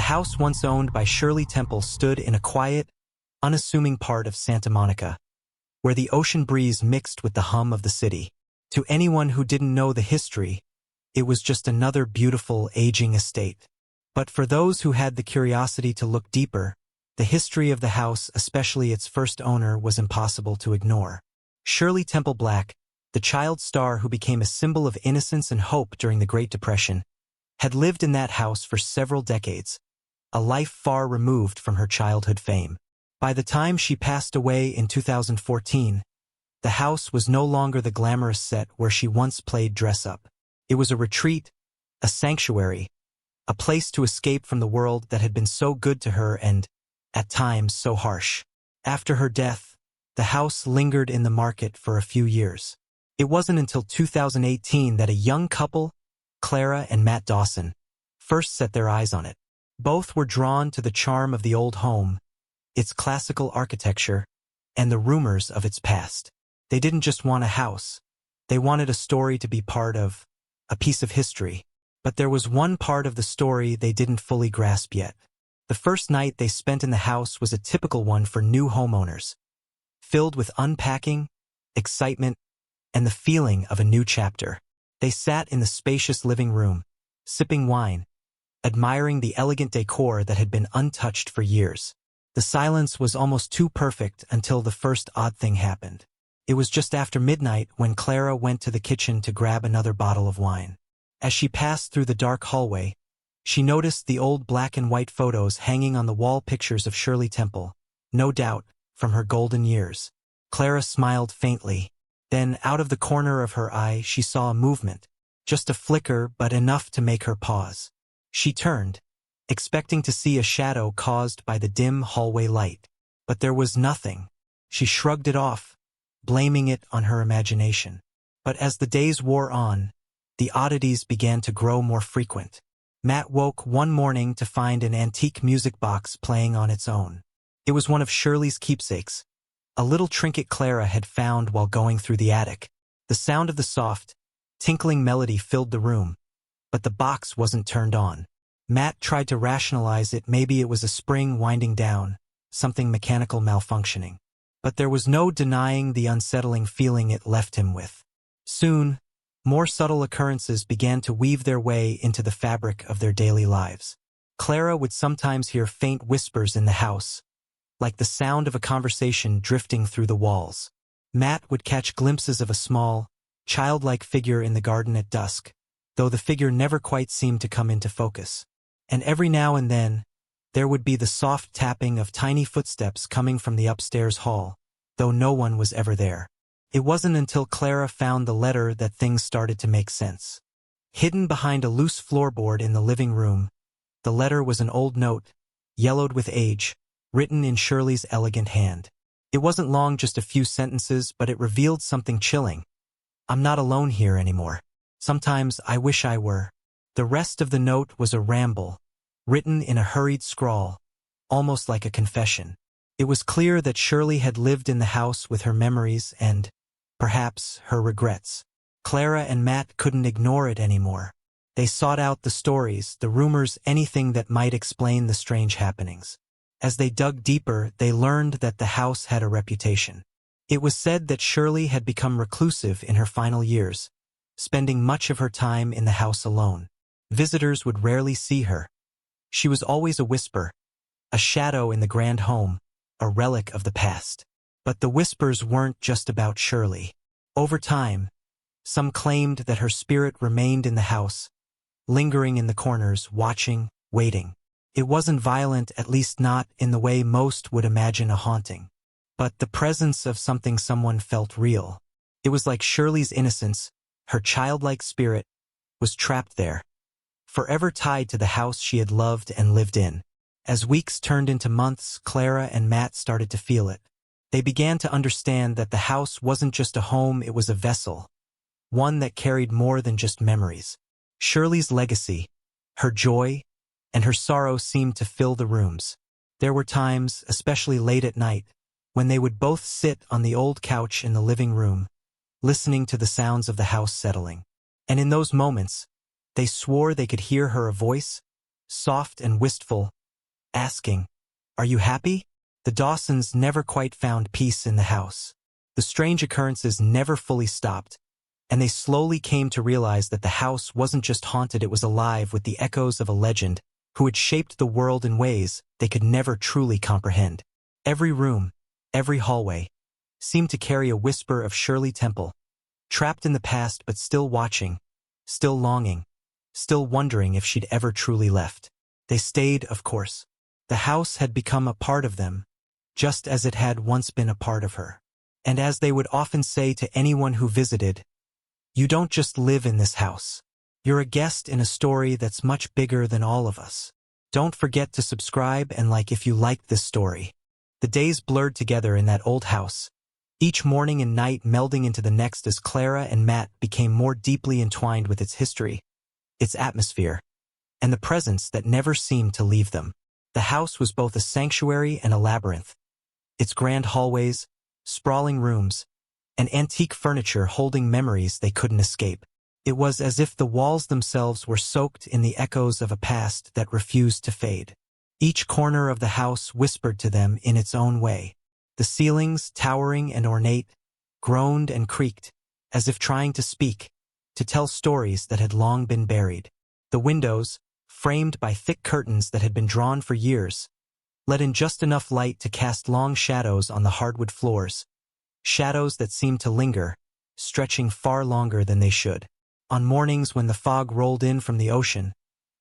The house once owned by Shirley Temple stood in a quiet, unassuming part of Santa Monica, where the ocean breeze mixed with the hum of the city. To anyone who didn't know the history, it was just another beautiful, aging estate. But for those who had the curiosity to look deeper, the history of the house, especially its first owner, was impossible to ignore. Shirley Temple Black, the child star who became a symbol of innocence and hope during the Great Depression, had lived in that house for several decades, a life far removed from her childhood fame. By the time she passed away in 2014, the house was no longer the glamorous set where she once played dress-up. It was a retreat, a sanctuary, a place to escape from the world that had been so good to her and, at times, so harsh. After her death, the house lingered in the market for a few years. It wasn't until 2018 that a young couple, Clara and Matt Dawson, first set their eyes on it. Both were drawn to the charm of the old home, its classical architecture, and the rumors of its past. They didn't just want a house. They wanted a story to be part of, a piece of history. But there was one part of the story they didn't fully grasp yet. The first night they spent in the house was a typical one for new homeowners, filled with unpacking, excitement, and the feeling of a new chapter. They sat in the spacious living room, sipping wine, admiring the elegant decor that had been untouched for years. The silence was almost too perfect until the first odd thing happened. It was just after midnight when Clara went to the kitchen to grab another bottle of wine. As she passed through the dark hallway, she noticed the old black and white photos hanging on the wall, pictures of Shirley Temple, no doubt, from her golden years. Clara smiled faintly. Then, out of the corner of her eye, she saw a movement, just a flicker but enough to make her pause. She turned, expecting to see a shadow caused by the dim hallway light. But there was nothing. She shrugged it off, blaming it on her imagination. But as the days wore on, the oddities began to grow more frequent. Matt woke one morning to find an antique music box playing on its own. It was one of Shirley's keepsakes, a little trinket Clara had found while going through the attic. The sound of the soft, tinkling melody filled the room, but the box wasn't turned on. Matt tried to rationalize it. Maybe it was a spring winding down, something mechanical malfunctioning. But there was no denying the unsettling feeling it left him with. Soon, more subtle occurrences began to weave their way into the fabric of their daily lives. Clara would sometimes hear faint whispers in the house, like the sound of a conversation drifting through the walls. Matt would catch glimpses of a small, childlike figure in the garden at dusk, though the figure never quite seemed to come into focus. And every now and then, there would be the soft tapping of tiny footsteps coming from the upstairs hall, though no one was ever there. It wasn't until Clara found the letter that things started to make sense. Hidden behind a loose floorboard in the living room, the letter was an old note, yellowed with age, written in Shirley's elegant hand. It wasn't long, just a few sentences, but it revealed something chilling. "I'm not alone here anymore. Sometimes I wish I were." The rest of the note was a ramble, written in a hurried scrawl, almost like a confession. It was clear that Shirley had lived in the house with her memories and, perhaps, her regrets. Clara and Matt couldn't ignore it anymore. They sought out the stories, the rumors, anything that might explain the strange happenings. As they dug deeper, they learned that the house had a reputation. It was said that Shirley had become reclusive in her final years, spending much of her time in the house alone. Visitors would rarely see her. She was always a whisper, a shadow in the grand home, a relic of the past. But the whispers weren't just about Shirley. Over time, some claimed that her spirit remained in the house, lingering in the corners, watching, waiting. It wasn't violent, at least not in the way most would imagine a haunting. But the presence of something someone felt real. It was like Shirley's innocence, her childlike spirit, was trapped there, forever tied to the house she had loved and lived in. As weeks turned into months, Clara and Matt started to feel it. They began to understand that the house wasn't just a home, it was a vessel, one that carried more than just memories. Shirley's legacy, her joy, and her sorrow seemed to fill the rooms. There were times, especially late at night, when they would both sit on the old couch in the living room, listening to the sounds of the house settling. And in those moments, they swore they could hear her voice, soft and wistful, asking, "Are you happy?" The Dawsons never quite found peace in the house. The strange occurrences never fully stopped, and they slowly came to realize that the house wasn't just haunted, it was alive with the echoes of a legend who had shaped the world in ways they could never truly comprehend. Every room, every hallway, seemed to carry a whisper of Shirley Temple, trapped in the past but still watching, still longing, still wondering if she'd ever truly left. They stayed, of course. The house had become a part of them, just as it had once been a part of her. And as they would often say to anyone who visited, "You don't just live in this house. You're a guest in a story that's much bigger than all of us." Don't forget to subscribe and like if you liked this story. The days blurred together in that old house, each morning and night melding into the next as Clara and Matt became more deeply entwined with its history, its atmosphere, and the presence that never seemed to leave them. The house was both a sanctuary and a labyrinth, its grand hallways, sprawling rooms, and antique furniture holding memories they couldn't escape. It was as if the walls themselves were soaked in the echoes of a past that refused to fade. Each corner of the house whispered to them in its own way. The ceilings, towering and ornate, groaned and creaked, as if trying to speak, to tell stories that had long been buried. The windows, framed by thick curtains that had been drawn for years, let in just enough light to cast long shadows on the hardwood floors, shadows that seemed to linger, stretching far longer than they should. On mornings when the fog rolled in from the ocean,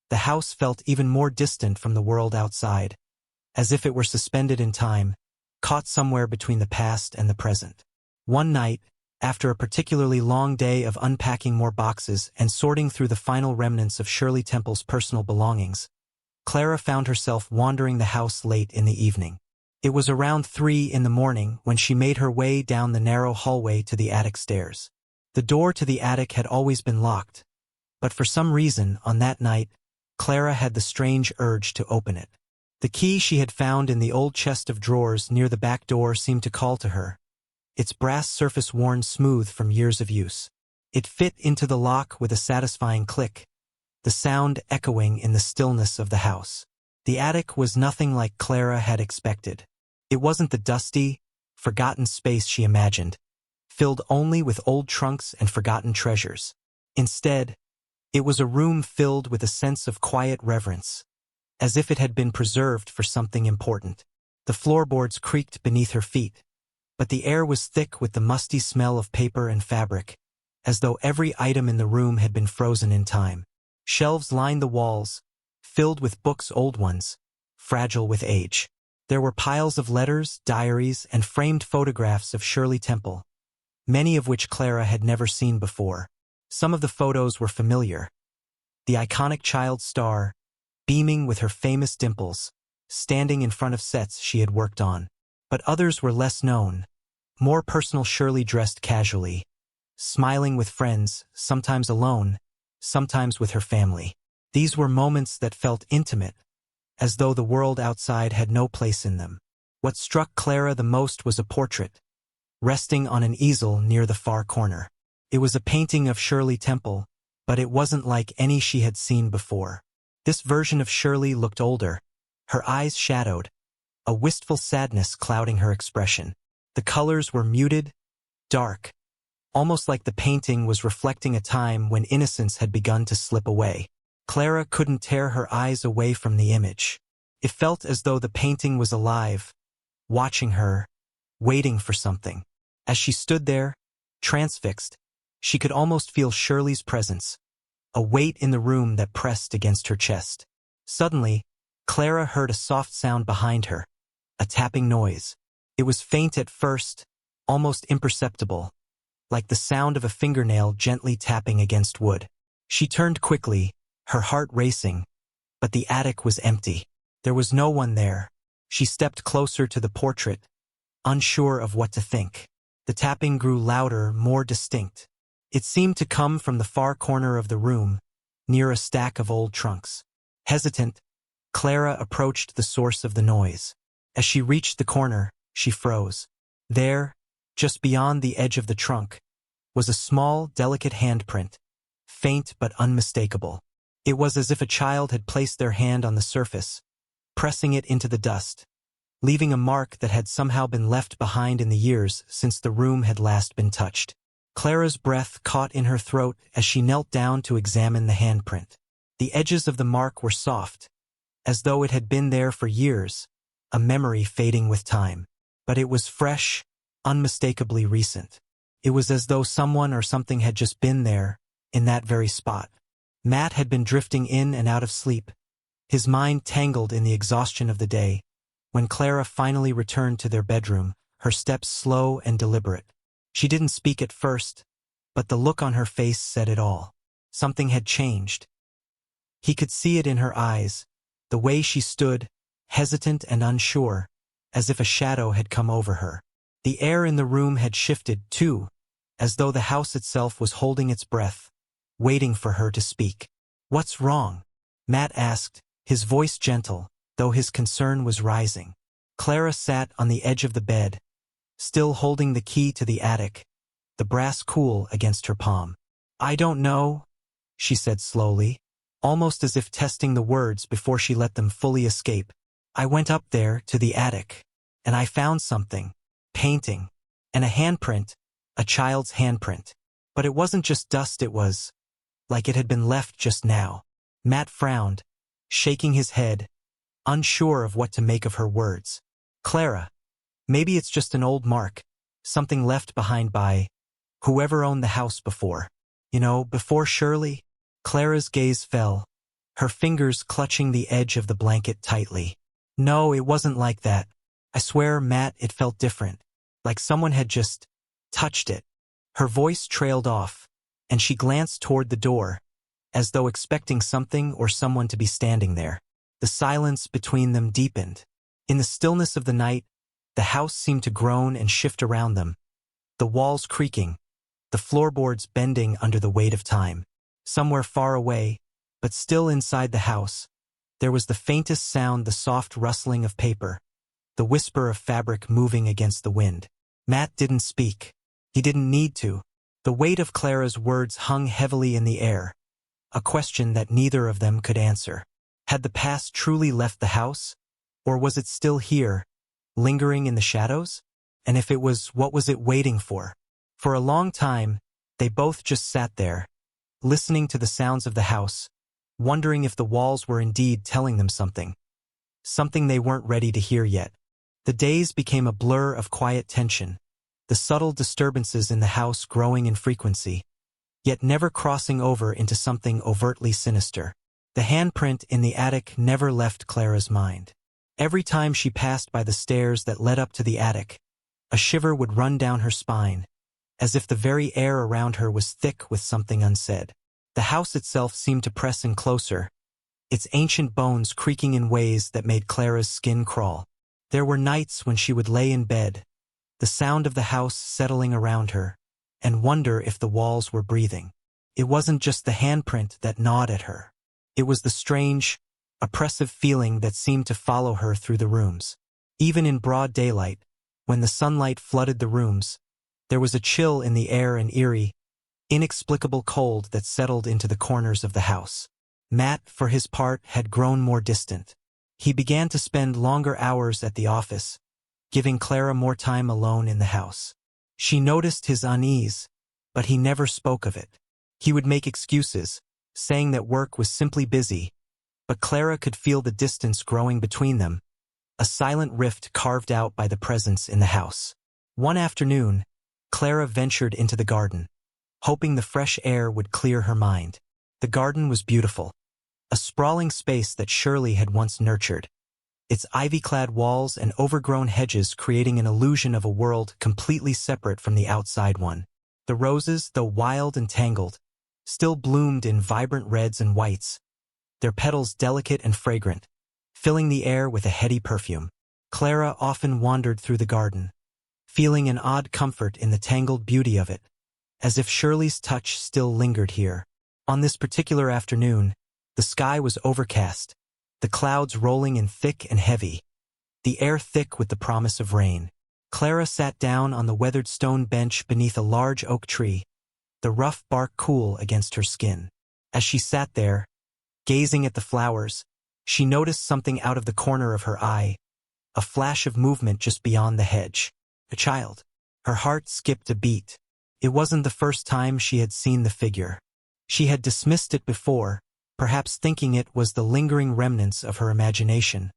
the house felt even more distant from the world outside, as if it were suspended in time, caught somewhere between the past and the present. One night, after a particularly long day of unpacking more boxes and sorting through the final remnants of Shirley Temple's personal belongings, Clara found herself wandering the house late in the evening. It was around 3 in the morning when she made her way down the narrow hallway to the attic stairs. The door to the attic had always been locked, but for some reason, on that night, Clara had the strange urge to open it. The key she had found in the old chest of drawers near the back door seemed to call to her, its brass surface worn smooth from years of use. It fit into the lock with a satisfying click, the sound echoing in the stillness of the house. The attic was nothing like Clara had expected. It wasn't the dusty, forgotten space she imagined, filled only with old trunks and forgotten treasures. Instead, it was a room filled with a sense of quiet reverence, as if it had been preserved for something important. The floorboards creaked beneath her feet, but the air was thick with the musty smell of paper and fabric, as though every item in the room had been frozen in time. Shelves lined the walls, filled with books, old ones, fragile with age. There were piles of letters, diaries, and framed photographs of Shirley Temple, many of which Clara had never seen before. Some of the photos were familiar. The iconic child star, beaming with her famous dimples, standing in front of sets she had worked on. But others were less known, more personal. Shirley dressed casually, smiling with friends, sometimes alone, sometimes with her family. These were moments that felt intimate, as though the world outside had no place in them. What struck Clara the most was a portrait, resting on an easel near the far corner. It was a painting of Shirley Temple, but it wasn't like any she had seen before. This version of Shirley looked older, her eyes shadowed, a wistful sadness clouding her expression. The colors were muted, dark, almost like the painting was reflecting a time when innocence had begun to slip away. Clara couldn't tear her eyes away from the image. It felt as though the painting was alive, watching her, waiting for something. As she stood there, transfixed, she could almost feel Shirley's presence, a weight in the room that pressed against her chest. Suddenly, Clara heard a soft sound behind her, a tapping noise. It was faint at first, almost imperceptible, like the sound of a fingernail gently tapping against wood. She turned quickly, her heart racing, but the attic was empty. There was no one there. She stepped closer to the portrait, unsure of what to think. The tapping grew louder, more distinct. It seemed to come from the far corner of the room, near a stack of old trunks. Hesitant, Clara approached the source of the noise. As she reached the corner, she froze. There, just beyond the edge of the trunk, was a small, delicate handprint, faint but unmistakable. It was as if a child had placed their hand on the surface, pressing it into the dust, leaving a mark that had somehow been left behind in the years since the room had last been touched. Clara's breath caught in her throat as she knelt down to examine the handprint. The edges of the mark were soft, as though it had been there for years, a memory fading with time. But it was fresh, unmistakably recent. It was as though someone or something had just been there, in that very spot. Matt had been drifting in and out of sleep, his mind tangled in the exhaustion of the day. When Clara finally returned to their bedroom, her steps slow and deliberate. She didn't speak at first, but the look on her face said it all. Something had changed. He could see it in her eyes, the way she stood, hesitant and unsure, as if a shadow had come over her. The air in the room had shifted, too, as though the house itself was holding its breath, waiting for her to speak. "What's wrong?" Matt asked, his voice gentle, though his concern was rising. Clara sat on the edge of the bed, still holding the key to the attic, the brass cool against her palm. "I don't know," she said slowly, almost as if testing the words before she let them fully escape. "I went up there to the attic, and I found something. Painting. And a handprint, a child's handprint. But it wasn't just dust, it was like it had been left just now." Matt frowned, shaking his head, unsure of what to make of her words. "Clara, maybe it's just an old mark, something left behind by whoever owned the house before. Before Shirley." Clara's gaze fell, her fingers clutching the edge of the blanket tightly. "No, it wasn't like that. I swear, Matt, it felt different. Like someone had just touched it." Her voice trailed off, and she glanced toward the door, as though expecting something or someone to be standing there. The silence between them deepened. In the stillness of the night, the house seemed to groan and shift around them, the walls creaking, the floorboards bending under the weight of time. Somewhere far away, but still inside the house, there was the faintest sound, the soft rustling of paper, the whisper of fabric moving against the wind. Matt didn't speak. He didn't need to. The weight of Clara's words hung heavily in the air, a question that neither of them could answer. Had the past truly left the house, or was it still here, lingering in the shadows? And if it was, what was it waiting for? For a long time, they both just sat there, listening to the sounds of the house, wondering if the walls were indeed telling them something they weren't ready to hear yet. The days became a blur of quiet tension, the subtle disturbances in the house growing in frequency, yet never crossing over into something overtly sinister. The handprint in the attic never left Clara's mind. Every time she passed by the stairs that led up to the attic, a shiver would run down her spine, as if the very air around her was thick with something unsaid. The house itself seemed to press in closer, its ancient bones creaking in ways that made Clara's skin crawl. There were nights when she would lay in bed, the sound of the house settling around her, and wonder if the walls were breathing. It wasn't just the handprint that gnawed at her. It was the strange, oppressive feeling that seemed to follow her through the rooms. Even in broad daylight, when the sunlight flooded the rooms, there was a chill in the air, an eerie, inexplicable cold that settled into the corners of the house. Matt, for his part, had grown more distant. He began to spend longer hours at the office, giving Clara more time alone in the house. She noticed his unease, but he never spoke of it. He would make excuses, saying that work was simply busy, but Clara could feel the distance growing between them, a silent rift carved out by the presence in the house. One afternoon, Clara ventured into the garden, hoping the fresh air would clear her mind. The garden was beautiful, a sprawling space that Shirley had once nurtured, its ivy-clad walls and overgrown hedges creating an illusion of a world completely separate from the outside one. The roses, though wild and tangled, still bloomed in vibrant reds and whites, their petals delicate and fragrant, filling the air with a heady perfume. Clara often wandered through the garden, feeling an odd comfort in the tangled beauty of it, as if Shirley's touch still lingered here. On this particular afternoon, the sky was overcast, the clouds rolling in thick and heavy, the air thick with the promise of rain. Clara sat down on the weathered stone bench beneath a large oak tree, the rough bark cool against her skin. As she sat there, Gazing at the flowers, she noticed something out of the corner of her eye, a flash of movement just beyond the hedge. A child. Her heart skipped a beat. It wasn't the first time she had seen the figure. She had dismissed it before, perhaps thinking it was the lingering remnants of her imagination,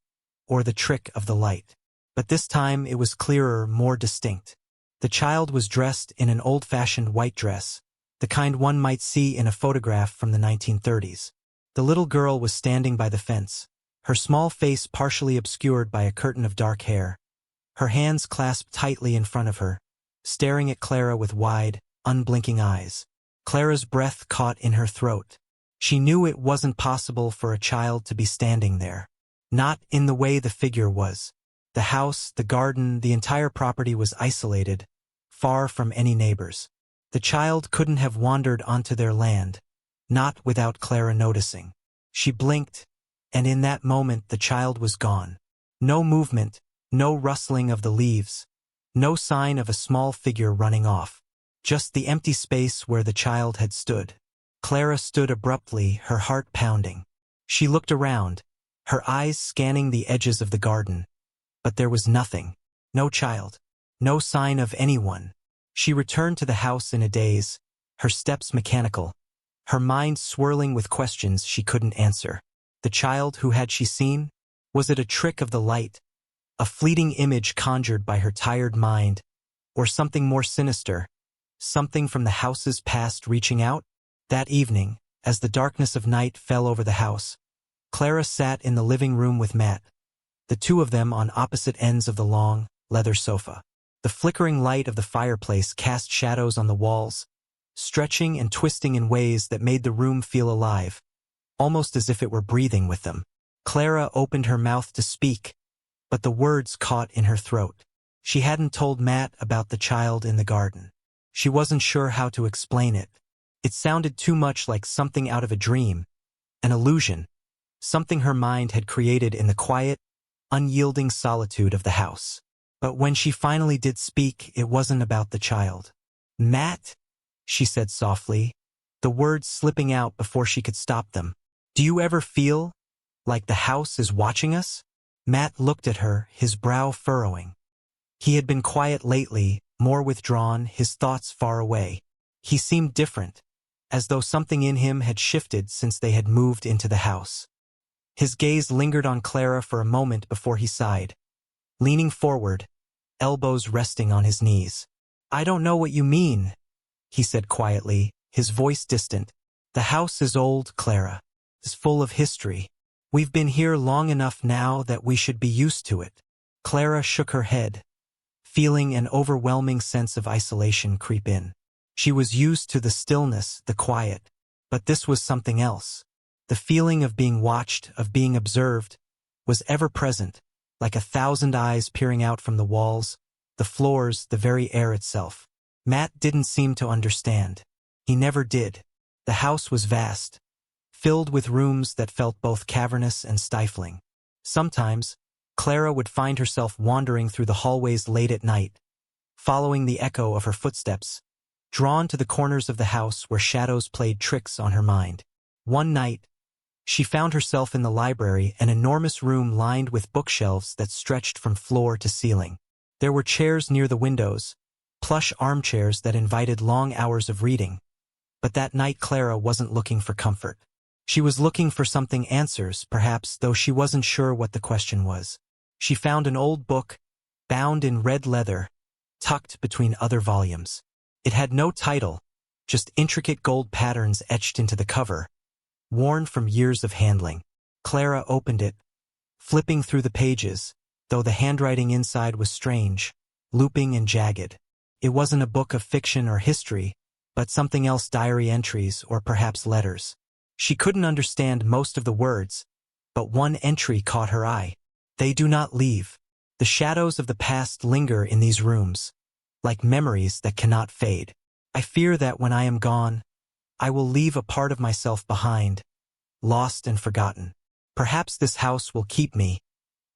or the trick of the light. But this time it was clearer, more distinct. The child was dressed in an old-fashioned white dress, the kind one might see in a photograph from the 1930s. The little girl was standing by the fence, her small face partially obscured by a curtain of dark hair, her hands clasped tightly in front of her, staring at Clara with wide, unblinking eyes. Clara's breath caught in her throat. She knew it wasn't possible for a child to be standing there. Not in the way the figure was. The house, the garden, the entire property was isolated, far from any neighbors. The child couldn't have wandered onto their land, not without Clara noticing. She blinked, and in that moment the child was gone. No movement, no rustling of the leaves, no sign of a small figure running off. Just the empty space where the child had stood. Clara stood abruptly, her heart pounding. She looked around, her eyes scanning the edges of the garden. But there was nothing. No child. No sign of anyone. She returned to the house in a daze, her steps mechanical, her mind swirling with questions she couldn't answer. The child, who had she seen? Was it a trick of the light? A fleeting image conjured by her tired mind? Or something more sinister? Something from the house's past reaching out? That evening, as the darkness of night fell over the house, Clara sat in the living room with Matt, the two of them on opposite ends of the long, leather sofa. The flickering light of the fireplace cast shadows on the walls, stretching and twisting in ways that made the room feel alive, almost as if it were breathing with them. Clara opened her mouth to speak, but the words caught in her throat. She hadn't told Matt about the child in the garden. She wasn't sure how to explain it. It sounded too much like something out of a dream, an illusion, something her mind had created in the quiet, unyielding solitude of the house. But when she finally did speak, it wasn't about the child. "Matt," she said softly, the words slipping out before she could stop them. "Do you ever feel like the house is watching us?" Matt looked at her, his brow furrowing. He had been quiet lately, more withdrawn, his thoughts far away. He seemed different, as though something in him had shifted since they had moved into the house. His gaze lingered on Clara for a moment before he sighed, leaning forward, elbows resting on his knees. "I don't know what you mean," he said quietly, his voice distant. "The house is old, Clara. It's full of history. We've been here long enough now that we should be used to it." Clara shook her head, feeling an overwhelming sense of isolation creep in. She was used to the stillness, the quiet, but this was something else. The feeling of being watched, of being observed, was ever present, like 1,000 eyes peering out from the walls, the floors, the very air itself. Matt didn't seem to understand. He never did. The house was vast, filled with rooms that felt both cavernous and stifling. Sometimes, Clara would find herself wandering through the hallways late at night, following the echo of her footsteps, drawn to the corners of the house where shadows played tricks on her mind. One night, she found herself in the library, an enormous room lined with bookshelves that stretched from floor to ceiling. There were chairs near the windows, plush armchairs that invited long hours of reading. But that night Clara wasn't looking for comfort. She was looking for something, answers, perhaps, though she wasn't sure what the question was. She found an old book, bound in red leather, tucked between other volumes. It had no title, just intricate gold patterns etched into the cover, worn from years of handling. Clara opened it, flipping through the pages, though the handwriting inside was strange, looping and jagged. It wasn't a book of fiction or history, but something else, diary entries or perhaps letters. She couldn't understand most of the words, but one entry caught her eye. "They do not leave. The shadows of the past linger in these rooms, like memories that cannot fade. I fear that when I am gone, I will leave a part of myself behind, lost and forgotten. Perhaps this house will keep me,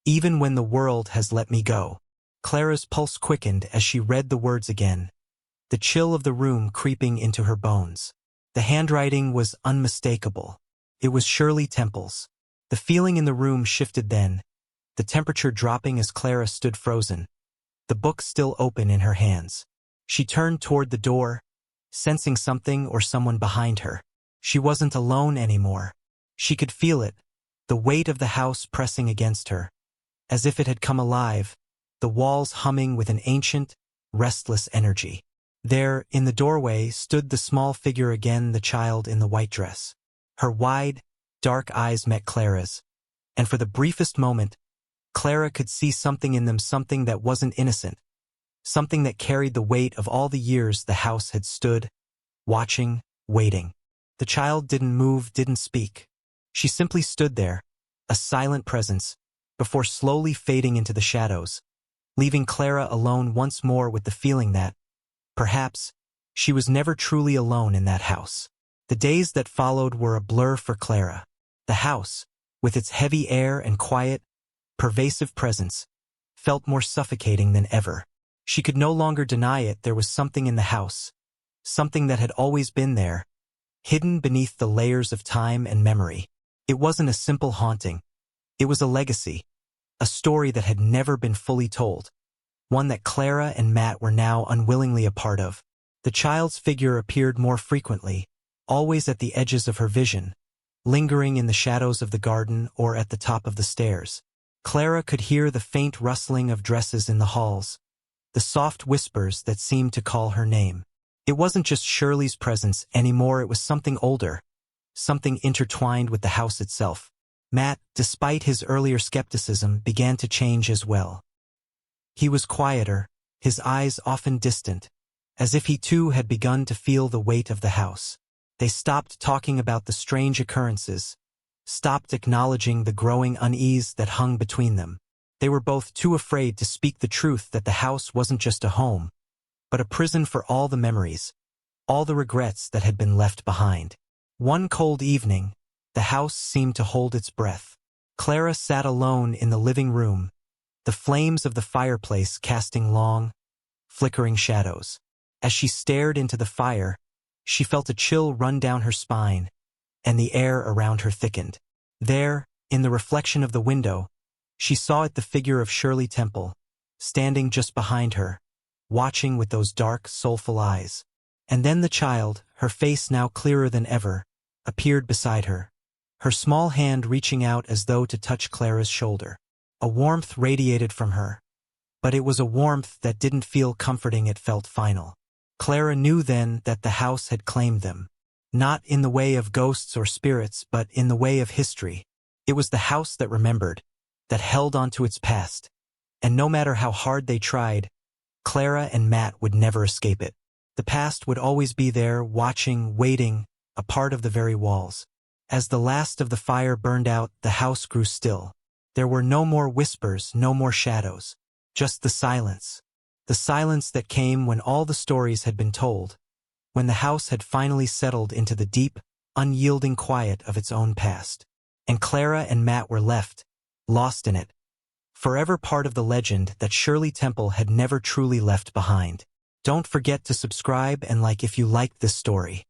even when the world has let me go." Clara's pulse quickened as she read the words again, the chill of the room creeping into her bones. The handwriting was unmistakable. It was Shirley Temple's. The feeling in the room shifted then, the temperature dropping as Clara stood frozen, the book still open in her hands. She turned toward the door, sensing something or someone behind her. She wasn't alone anymore. She could feel it, the weight of the house pressing against her, as if it had come alive, the walls humming with an ancient, restless energy. There, in the doorway, stood the small figure again, the child in the white dress. Her wide, dark eyes met Clara's, and for the briefest moment, Clara could see something in them, something that wasn't innocent, something that carried the weight of all the years the house had stood, watching, waiting. The child didn't move, didn't speak. She simply stood there, a silent presence, before slowly fading into the shadows, leaving Clara alone once more with the feeling that, perhaps, she was never truly alone in that house. The days that followed were a blur for Clara. The house, with its heavy air and quiet, pervasive presence, felt more suffocating than ever. She could no longer deny it. There was something in the house, something that had always been there, hidden beneath the layers of time and memory. It wasn't a simple haunting. It was a legacy, a story that had never been fully told, one that Clara and Matt were now unwillingly a part of. The child's figure appeared more frequently, always at the edges of her vision, lingering in the shadows of the garden or at the top of the stairs. Clara could hear the faint rustling of dresses in the halls, the soft whispers that seemed to call her name. It wasn't just Shirley's presence anymore, it was something older, something intertwined with the house itself. Matt, despite his earlier skepticism, began to change as well. He was quieter, his eyes often distant, as if he too had begun to feel the weight of the house. They stopped talking about the strange occurrences, stopped acknowledging the growing unease that hung between them. They were both too afraid to speak the truth that the house wasn't just a home, but a prison for all the memories, all the regrets that had been left behind. One cold evening, the house seemed to hold its breath. Clara sat alone in the living room, the flames of the fireplace casting long, flickering shadows. As she stared into the fire, she felt a chill run down her spine, and the air around her thickened. There, in the reflection of the window, she saw the figure of Shirley Temple, standing just behind her, watching with those dark, soulful eyes. And then the child, her face now clearer than ever, appeared beside her, her small hand reaching out as though to touch Clara's shoulder. A warmth radiated from her, but it was a warmth that didn't feel comforting, it felt final. Clara knew then that the house had claimed them, not in the way of ghosts or spirits, but in the way of history. It was the house that remembered, that held on to its past, and no matter how hard they tried, Clara and Matt would never escape it. The past would always be there, watching, waiting, a part of the very walls. As the last of the fire burned out, the house grew still. There were no more whispers, no more shadows, just the silence that came when all the stories had been told, when the house had finally settled into the deep, unyielding quiet of its own past. And Clara and Matt were left, lost in it, forever part of the legend that Shirley Temple had never truly left behind. Don't forget to subscribe and like if you liked this story.